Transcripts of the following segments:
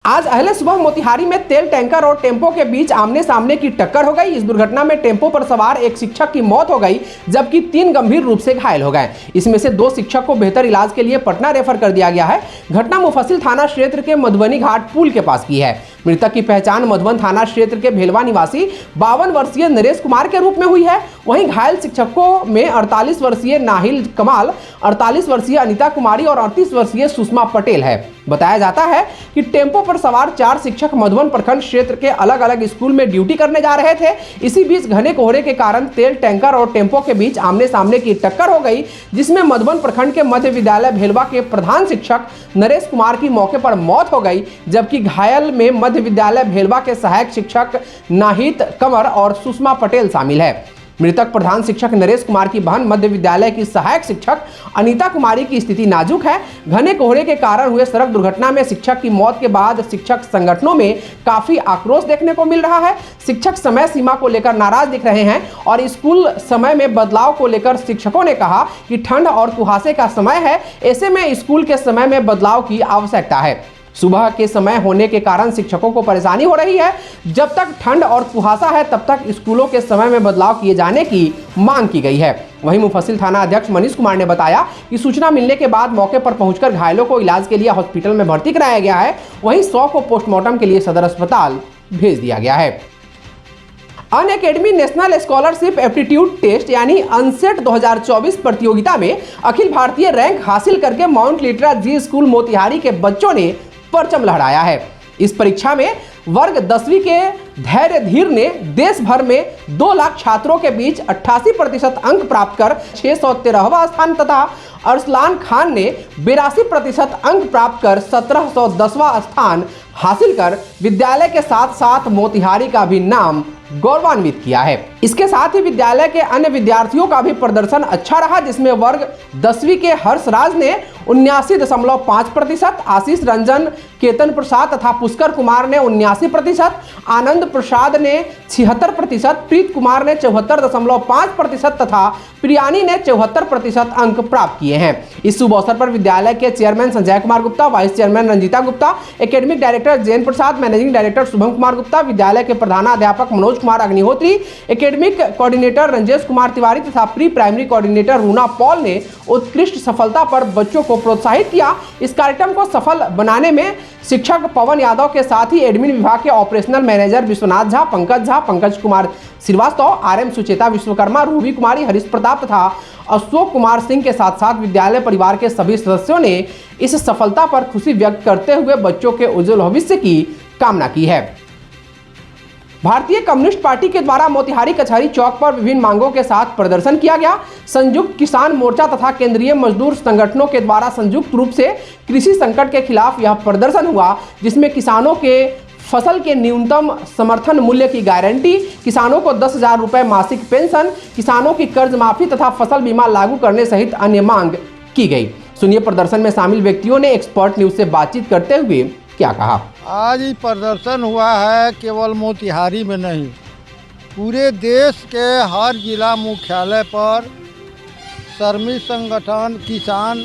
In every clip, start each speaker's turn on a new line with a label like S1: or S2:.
S1: आज अहले सुबह मोतिहारी में तेल टैंकर और टेंपो के बीच आमने सामने की टक्कर हो गई। इस दुर्घटना में टेंपो पर सवार एक शिक्षक की मौत हो गई, जबकि 3 गंभीर रूप से घायल हो गए। इसमें से 2 शिक्षक को बेहतर इलाज के लिए पटना रेफर कर दिया गया है। घटना मुफस्सिल थाना क्षेत्र के मधुबनी घाट पुल के पास की है। मृतक की पहचान मधुबन थाना क्षेत्र के भेलवा निवासी 52 वर्षीय नरेश कुमार के रूप में हुई है। वहीं घायल शिक्षकों में 48 वर्षीय नाहिल कमाल, 48 वर्षीय अनीता कुमारी और 38 वर्षीय सुषमा पटेल है। बताया जाता है कि टेंपो पर सवार 4 शिक्षक मधुबन प्रखंड क्षेत्र के अलग अलग स्कूल में ड्यूटी करने जा रहे थे। इसी बीच घने कोहरे के कारण तेल टैंकर और टेंपो के बीच आमने सामने की टक्कर हो गई, जिसमें मधुबन प्रखंड के मध्य विद्यालय भेलवा के प्रधान शिक्षक नरेश कुमार की मौके पर मौत हो गई, जबकि घायल में मध्य विद्यालय भेलवा के सहायक शिक्षक नाहिद कमर और सुषमा पटेल शामिल है। मृतक प्रधान शिक्षक नरेश कुमार की बहन मध्य विद्यालय की सहायक शिक्षक अनीता कुमारी की स्थिति नाजुक है। घने कोहरे के कारण हुए सड़क दुर्घटना में शिक्षक की मौत के बाद शिक्षक संगठनों में काफी आक्रोश देखने को मिल रहा है। शिक्षक समय सीमा को लेकर नाराज दिख रहे हैं और स्कूल समय में बदलाव को लेकर शिक्षकों ने कहा कि ठंड और कुहासे का समय है, ऐसे में स्कूल के समय में बदलाव की आवश्यकता है। सुबह के समय होने के कारण शिक्षकों को परेशानी हो रही है। जब तक ठंड और कुहासा है तब तक स्कूलों के समय में बदलाव किए जाने की मांग की गई है। वहीं मुफस्सिल थाना अध्यक्ष मनीष कुमार ने बताया कि सूचना मिलने के बाद मौके पर पहुंचकर घायलों को इलाज के लिए हॉस्पिटल में भर्ती कराया गया है। वहीं 100 को पोस्टमार्टम के लिए सदर अस्पताल भेज दिया गया है। Unacademy National Scholarship Aptitude Test यानी अनसेट 2024 प्रतियोगिता में अखिल भारतीय रैंक हासिल करके Mount Litera Zee School Motihari के बच्चों ने परचम लहराया है। इस परीक्षा में वर्ग 10वीं के धैर्य धीर ने देश भर में 2 लाख छात्रों के बीच 88% अंक प्राप्त कर 613वां स्थान तथा अरसलान खान ने 82% अंक प्राप्त कर 1710वां स्थान हासिल कर विद्यालय के साथ साथ मोतिहारी का भी नाम गौरवान्वित किया है। इसके साथ ही विद्यालय के अन्य विद्यार्थियों का भी प्रदर्शन अच्छा रहा, जिसमें वर्ग 10वीं के हर्षराज ने 79.5%, आशीष रंजन, केतन प्रसाद तथा पुष्कर कुमार ने 79%, आनंद प्रसाद ने 76%, प्रीत कुमार ने 74.5% तथा प्रियानी ने 74% अंक प्राप्त किए हैं। इस शुभ अवसर पर विद्यालय के chairman Sanjay Kumar Gupta, vice chairman Ranjita Gupta, academic director Jain Prasad, managing director Shubham Kumar Gupta, विद्यालय के प्रधानाध्यापक मनोज कुमार अग्निहोत्री, एकेडमिक कोऑर्डिनेटर रंजेश कुमार तिवारी तथा pre primary coordinator Runa Paul ने उत्कृष्ट सफलता पर बच्चों को प्रोत्साहित किया। इस कार्यक्रम को सफल बनाने में शिक्षक पवन यादव के साथ ही एडमिन विभाग के operational manager Vishwanath Jha, Pankaj Kumar Shrivastava, RM Sucheta Vishwakarma, Ruby Kumari, Harish Pratap तथा अशोक कुमार सिंह के साथ साथ विद्यालय परिवार के सभी सदस्यों ने इस सफलता पर खुशी व्यक्त करते हुए बच्चों के उज्जवल भविष्य की कामना की है। भारतीय कम्युनिस्ट पार्टी के द्वारा मोतिहारी कचहरी चौक पर विभिन्न मांगों के साथ प्रदर्शन किया गया। संयुक्त किसान मोर्चा तथा केंद्रीय मजदूर संगठनों के द्वारा संयुक्त रूप से कृषि संकट के खिलाफ यह प्रदर्शन हुआ, जिसमें किसानों के फसल के न्यूनतम समर्थन मूल्य की गारंटी, किसानों को 10,000 रुपये मासिक पेंशन, किसानों की कर्ज माफी तथा फसल बीमा लागू करने सहित अन्य मांग की गई। सुनिए प्रदर्शन में शामिल व्यक्तियों ने एक्सपर्ट न्यूज से बातचीत करते हुए क्या कहा।
S2: आज ये प्रदर्शन हुआ है केवल मोतिहारी में नहीं, पूरे देश के हर जिला मुख्यालय पर श्रमिक संगठन किसान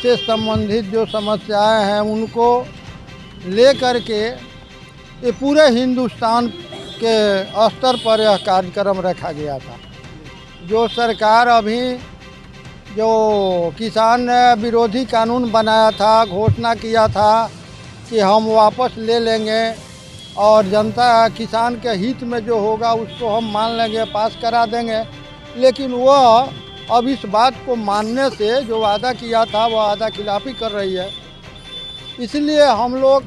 S2: से संबंधित जो समस्याएं हैं उनको लेकर के ये पूरे हिंदुस्तान के स्तर पर यह कार्यक्रम रखा गया था। जो सरकार अभी जो किसान विरोधी कानून बनाया था, घोषणा किया था कि हम वापस ले लेंगे और जनता किसान के हित में जो होगा उसको हम मान लेंगे, पास करा देंगे, लेकिन वह अब इस बात को मानने से जो वादा किया था वह वादा खिलाफी कर रही है। इसलिए हम लोग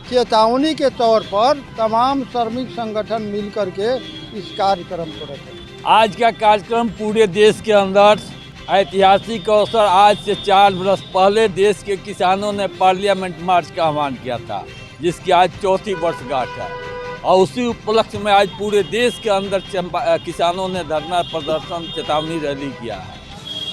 S2: चेतावनी के तौर पर तमाम श्रमिक संगठन मिल कर के इस कार्यक्रम को रखें।
S3: आज का कार्यक्रम पूरे देश के अंदर ऐतिहासिक अवसर, आज से 4 वर्ष पहले देश के किसानों ने पार्लियामेंट मार्च का आह्वान किया था, जिसकी आज 4थी वर्षगांठ है और उसी उपलक्ष्य में आज पूरे देश के अंदर किसानों ने धरना प्रदर्शन चेतावनी रैली किया है।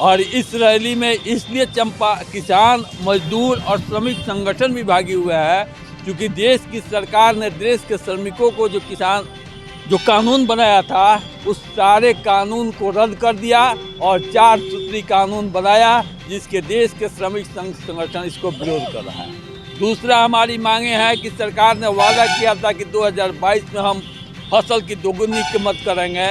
S3: और इस रैली में इसलिए किसान, मजदूर और श्रमिक संगठन भी भागी हुए हैं क्योंकि देश की सरकार ने देश के श्रमिकों को जो कानून बनाया था उस सारे कानून को रद्द कर दिया और 4 सूत्री कानून बनाया, जिसके देश के श्रमिक संगठन इसको विरोध कर रहा है। दूसरा हमारी मांगे हैं कि सरकार ने वादा किया था कि 2022 में हम फसल की दोगुनी कीमत करेंगे।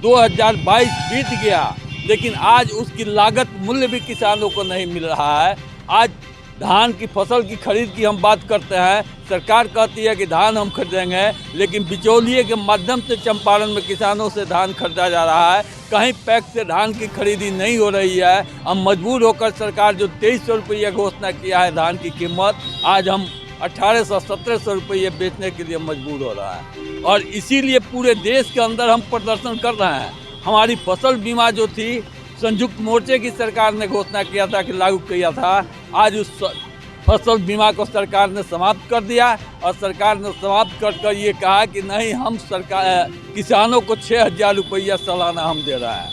S3: 2022 बीत गया, लेकिन आज उसकी लागत मूल्य भी किसानों को नहीं मिल रहा है। आज धान की फसल की खरीद की हम बात करते हैं, सरकार कहती है कि धान हम खरीदेंगे, लेकिन बिचौलिए के माध्यम से चंपारण में किसानों से धान खरीदा जा रहा है। कहीं पैक से धान की खरीदी नहीं हो रही है। हम मजबूर होकर सरकार जो 2300 रुपये घोषणा किया है धान की कीमत, आज हम 1800-1700 रुपये बेचने के लिए मजबूर हो रहा है। और इसीलिए पूरे देश के अंदर हम प्रदर्शन कर रहे हैं। हमारी फसल बीमा जो थी, संयुक्त मोर्चे की सरकार ने घोषणा किया था कि लागू किया था, आज उस फसल बीमा को सरकार ने समाप्त कर दिया। और सरकार ने समाप्त कर ये कहा कि नहीं, हम सरकार किसानों को 6000 रुपया सालाना हम दे रहे हैं,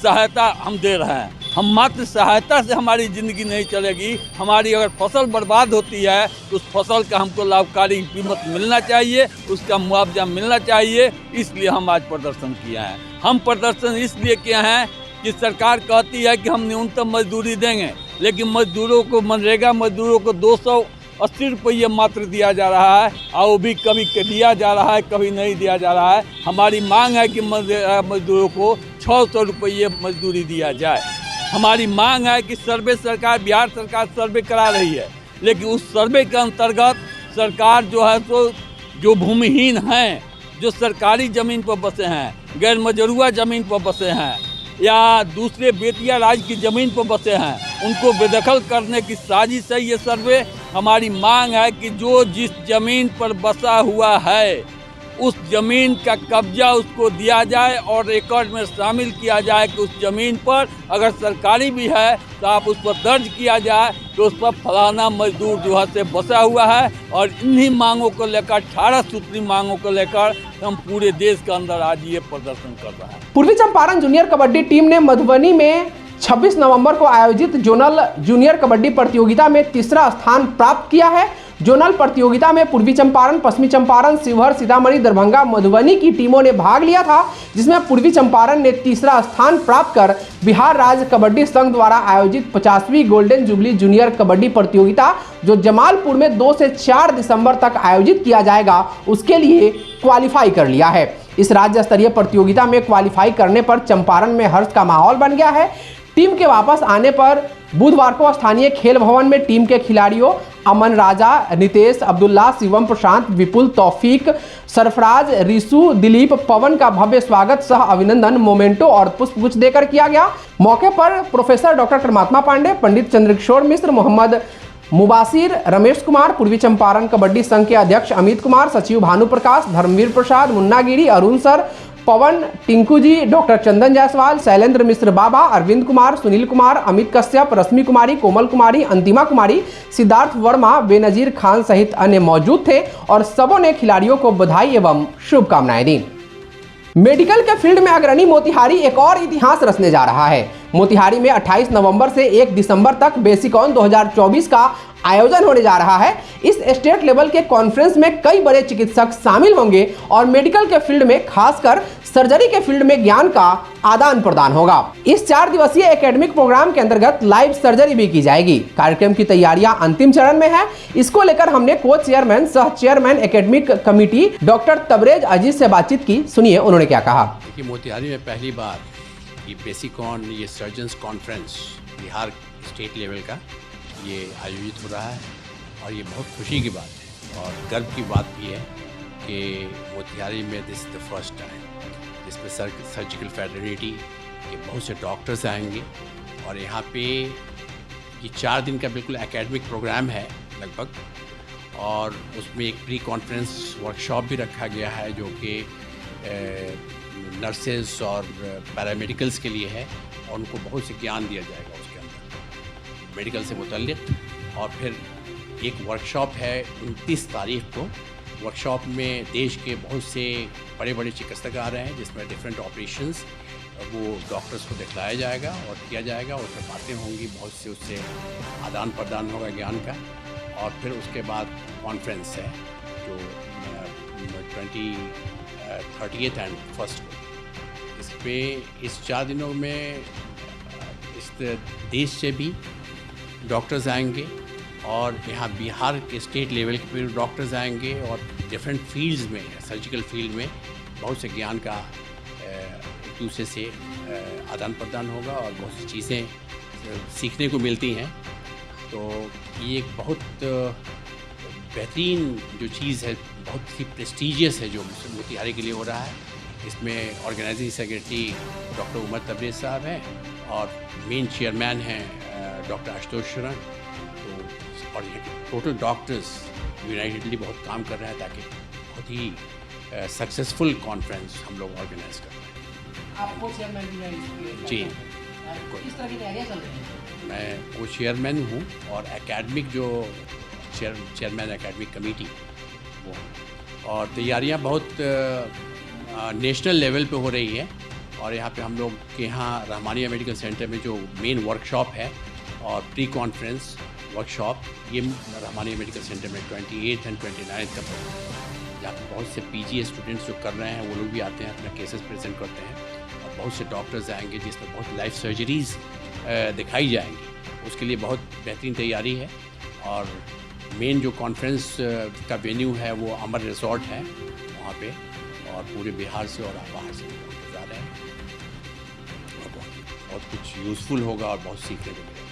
S3: सहायता हम दे रहे हैं। हम मात्र सहायता से हमारी ज़िंदगी नहीं चलेगी। हमारी अगर फसल बर्बाद होती है तो उस फसल का हमको लाभकारी कीमत मिलना चाहिए, उसका मुआवजा मिलना चाहिए। इसलिए हम आज प्रदर्शन किए हैं। हम प्रदर्शन इसलिए किए हैं कि सरकार कहती है कि हम न्यूनतम मजदूरी देंगे, लेकिन मजदूरों को, मनरेगा मजदूरों को 280 रुपये मात्र दिया जा रहा है, और वो भी कभी दिया जा रहा है, कभी नहीं दिया जा रहा है। हमारी मांग है कि मजदूरों को 600 रुपये मजदूरी दिया जाए। हमारी मांग है कि सर्वे सरकार, बिहार सरकार सर्वे करा रही है, लेकिन उस सर्वे के अंतर्गत सरकार जो है तो जो भूमिहीन हैं, जो सरकारी ज़मीन पर बसे हैं, गैर मजरूआ ज़मीन पर बसे हैं, या दूसरे बेतिया राज्य की ज़मीन पर बसे हैं, उनको बेदखल करने की साजिश है ये सर्वे। हमारी मांग है कि जो जिस ज़मीन पर बसा हुआ है उस ज़मीन का कब्जा उसको दिया जाए और रिकॉर्ड में शामिल किया जाए कि उस ज़मीन पर अगर सरकारी भी है तो आप उस पर दर्ज किया जाए तो उस पर फलाना मजदूर जो है से बसा हुआ है। और इन्हीं मांगों को लेकर, 18 सूत्री मांगों को लेकर हम पूरे देश के अंदर आज ये प्रदर्शन कर रहे हैं।
S1: पूर्वी चंपारण जूनियर कबड्डी टीम ने मधुबनी में 26 नवंबर को आयोजित जोनल जूनियर कबड्डी प्रतियोगिता में तीसरा स्थान प्राप्त किया है। जोनल प्रतियोगिता में पूर्वी चंपारण, पश्चिमी चंपारण, शिवहर, सीतामढ़ी, दरभंगा, मधुबनी की टीमों ने भाग लिया था, जिसमें पूर्वी चंपारण ने तीसरा स्थान प्राप्त कर बिहार राज्य कबड्डी संघ द्वारा आयोजित 50वीं गोल्डन जुबली जूनियर कबड्डी प्रतियोगिता, जो जमालपुर में 2 से 4 दिसंबर तक आयोजित किया जाएगा, उसके लिए क्वालिफाई कर लिया है। इस राज्य स्तरीय प्रतियोगिता में क्वालिफाई करने पर चंपारण में हर्ष का माहौल बन गया है। टीम के वापस आने पर बुधवार को स्थानीय खेल भवन में टीम के खिलाड़ियों अमन राजा, नितेश, अब्दुल्ला, शिवम प्रशांत, विपुल, तौफीक, सरफराज, रिसु, दिलीप, पवन का भव्य स्वागत सह अभिनंदन, मोमेंटो और पुष्पगुच्छ देकर किया गया। मौके पर प्रोफेसर डॉक्टर परमात्मा पांडे, पंडित चंद्रकिशोर मिश्र, मोहम्मद मुबासिर, रमेश कुमार, पूर्वी चंपारण कबड्डी संघ के अध्यक्ष अमित कुमार, सचिव भानु प्रकाश, धर्मवीर प्रसाद, मुन्ना गिरी, अरुण सर, पवन, टिंकू जी, डॉक्टर चंदन जायसवाल, शैलेंद्र मिश्र बाबा, अरविंद कुमार, सुनील कुमार, अमित कश्यप, रश्मि कुमारी, कोमल कुमारी, अंतिमा कुमारी, सिद्धार्थ वर्मा, बेनजीर खान सहित अन्य मौजूद थे और सबों ने खिलाड़ियों को बधाई एवं शुभकामनाएं दी। मेडिकल के फील्ड में अग्रणी मोतिहारी एक और इतिहास रचने जा रहा है। मोतिहारी में 28 नवंबर से 1 दिसंबर तक बेसिकॉन 2024 का आयोजन होने जा रहा है। इस स्टेट लेवल के कॉन्फ्रेंस में कई बड़े चिकित्सक शामिल होंगे और मेडिकल के फील्ड में, खासकर सर्जरी के फील्ड में ज्ञान का आदान प्रदान होगा। इस 4 दिवसीय एकेडमिक प्रोग्राम के अंतर्गत लाइव सर्जरी भी की जाएगी। कार्यक्रम की तैयारियां अंतिम चरण में है। इसको लेकर हमने को चेयरमैन, सह chairman academic committee doctor Tabrez Aziz से बातचीत की। सुनिए उन्होंने क्या कहा।
S4: कि मोतिहारी में पहली बार ये बेसिकॉन, ये surgeons conference Bihar state level का ये आयोजित हो रहा है और ये बहुत खुशी की बात है और गर्व की बात भी है कि मोतिहारी में दिस द फर्स्ट टाइम जिसमें सर्जिकल फेडरेटी के बहुत से डॉक्टर्स आएंगे और यहाँ पे ये 4 दिन का बिल्कुल एकेडमिक प्रोग्राम है लगभग और उसमें एक प्री कॉन्फ्रेंस वर्कशॉप भी रखा गया है जो कि नर्सेज और पैरामेडिकल्स के लिए है और उनको बहुत से ज्ञान दिया जाएगा उसके अंदर मेडिकल से मुतल्लिक़। और फिर एक वर्कशॉप है 29 तारीख को। वर्कशॉप में देश के बहुत से बड़े बड़े चिकित्सक आ रहे हैं जिसमें डिफरेंट ऑपरेशंस वो डॉक्टर्स को दिखलाया जाएगा और किया जाएगा। उसमें बातें होंगी, बहुत से उससे आदान प्रदान होगा ज्ञान का। और फिर उसके बाद कॉन्फ्रेंस है जो 30th एंड 1st को। इस पे इस 4 दिनों में इस देश से भी डॉक्टर्स आएंगे और यहाँ बिहार के स्टेट लेवल के भी डॉक्टर्स आएंगे और डिफरेंट फील्ड्स में, सर्जिकल फील्ड में बहुत से ज्ञान का एक दूसरे से आदान प्रदान होगा और बहुत सी चीज़ें सीखने को मिलती हैं। तो ये एक बहुत बेहतरीन जो चीज़ है, बहुत ही प्रेस्टीजियस है जो मोतिहारी के लिए हो रहा है। इसमें organizing secretary doctor Umar Tabrez साहब हैं और मेन चेयरमैन हैं डॉक्टर आशुतोष शरण। तो और ये टोटल डॉक्टर्स यूनाइटेडली बहुत काम कर रहे हैं ताकि बहुत ही सक्सेसफुल कॉन्फ्रेंस हम लोग ऑर्गेनाइज कर रहे हैं।
S1: आपको चेयरमैन भी है इसके?
S4: जी,
S1: किस तरह की तैयारियां चल रही हैं?
S4: मैं वो चेयरमैन हूँ और एकेडमिक जो चेयरमैन एकेडमिक कमेटी वो, और तैयारियाँ बहुत नेशनल लेवल पे हो रही है। और यहाँ पे हम लोग के यहाँ रहमानिया मेडिकल सेंटर में जो मेन वर्कशॉप है और प्री कॉन्फ्रेंस वर्कशॉप, ये रहमानिया मेडिकल सेंटर में 28 और 29 तक जहाँ पर बहुत से पीजी स्टूडेंट्स जो कर रहे हैं वो लोग भी आते हैं, अपना केसेस प्रेजेंट करते हैं और बहुत से डॉक्टर्स आएंगे जिसमें बहुत लाइफ सर्जरीज़ दिखाई जाएंगी। उसके लिए बहुत बेहतरीन तैयारी है। और मेन जो कॉन्फ्रेंस का वेन्यू है वो अमर रिजॉर्ट है वहाँ पे, और पूरे बिहार से और बाहर से लोग जा रहे हैं और बहुत कुछ यूज़फुल होगा और बहुत सीखने को मिलेगा।